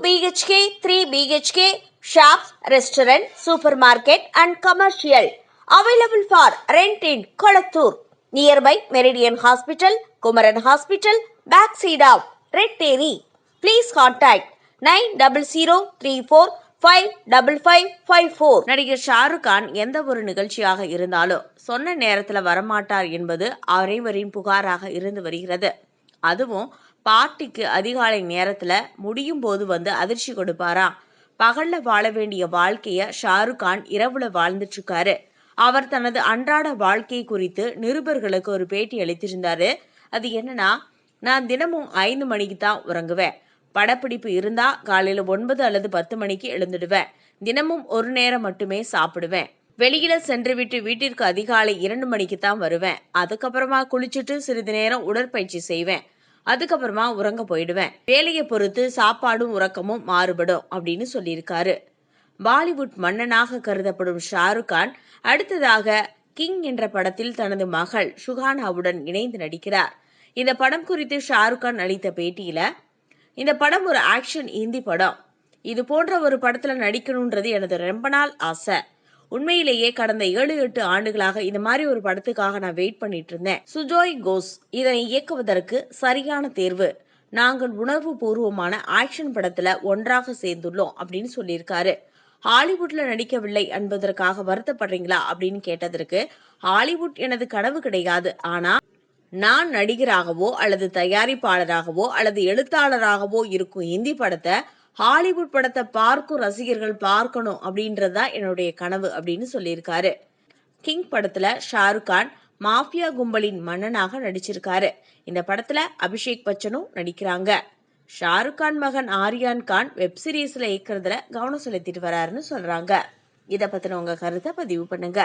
BHK, 3 BHK, shops, restaurant, supermarket and commercial. Available for rent in Kolattur, nearby Meridian Hospital, Kumaran Hospital, backside of Red Terry. Please contact 9034555554. நடிகர் ஷாருக் கான் எந்த ஒரு நிகழ்ச்சியாக இருந்தாலும் சொன்ன நேரத்துல வரமாட்டார் என்பது அனைவரின் புகாராக இருந்து வருகிறது. அதுவும் பார்ட்டிக்கு அதிகாலை நேரத்துல முடியும் போது வந்து அதிர்ச்சி கொடுப்பாராம். பகல்ல வாழ வேண்டிய வாழ்க்கைய ஷாருக் கான் இரவுல வாழ்ந்துட்டு இருக்காரு. அவர் தனது அன்றாட வாழ்க்கை குறித்து நிருபர்களுக்கு ஒரு பேட்டி அளித்திருந்தாரு. அது என்னன்னா, நான் தினமும் 5 மணிக்கு தான் உறங்குவேன். படப்பிடிப்பு இருந்தா காலையில 9 அல்லது 10 மணிக்கு எழுந்துடுவேன். தினமும் ஒரு நேரம் மட்டுமே சாப்பிடுவேன். வெளியில சென்றுவிட்டு வீட்டிற்கு அதிகாலை 2 மணிக்கு தான் வருவேன். அதுக்கப்புறமா குளிச்சுட்டு சிறிது நேரம் உடற்பயிற்சி செய்வேன். அதுக்கப்புறமா உறங்க போயிடுவேன். வேலையை பொறுத்து சாப்பாடும் உறக்கமும் மாறுபடும் அப்படின்னு சொல்லியிருக்காரு. பாலிவுட் மன்னனாக கருதப்படும் ஷாருக் கான் அடுத்ததாக கிங் என்ற படத்தில் தனது மகள் சுஹானாவுடன் இணைந்து நடிக்கிறார். இந்த படம் குறித்து ஷாருக் கான் அளித்த பேட்டியில, இந்த படம் ஒரு ஆக்ஷன் இந்தி படம். இது போன்ற ஒரு படத்துல நடிக்கணும்ன்றது எனது ரொம்ப நாள் ஆசை. உண்மையிலேயே கடந்த 7-8 ஆண்டுகளாக இந்த மாதிரி ஒரு படத்துக்காக நான் வெயிட் பண்ணிட்டு இருந்தேன். சுஜோய் கோஸ் இதனை இயக்குவதற்கு சரியான தேர்வு. நாங்கள் உணர்வு பூர்வமான ஆக்ஷன் படத்துல ஒன்றாக சேர்ந்துள்ளோம் அப்படின்னு சொல்லியிருக்காரு. ஹாலிவுட்ல நடிக்கவில்லை என்பதற்காக வருத்தப்படுறீங்களா அப்படின்னு கேட்டதற்கு, ஹாலிவுட் எனது கனவு கிடையாது. ஆனா நான் நடிகராகவோ அல்லது தயாரிப்பாளராகவோ அல்லது எழுத்தாளராகவோ இருக்கும் இந்தி படத்தை ஹாலிவுட் படத்தை பார்க்கும் ரசிகர்கள் பார்க்கணும் அப்படின்றதுதான் என்னுடைய கனவு அப்படின்னு சொல்லியிருக்காரு. கிங் படத்துல ஷாருக் கான் மாஃபியா கும்பலின் மன்னனாக நடிச்சிருக்காரு. இந்த படத்துல அபிஷேக் பச்சனும் நடிக்கிறாங்க. ஷாருக் கான் மகன் ஆரியான் கான் வெப் சீரிஸ்ல இயக்குறதுல கவனம் செலுத்திட்டு வராருன்னு சொல்றாங்க. இதை பத்தின உங்க கருத்தை பதிவு பண்ணுங்க.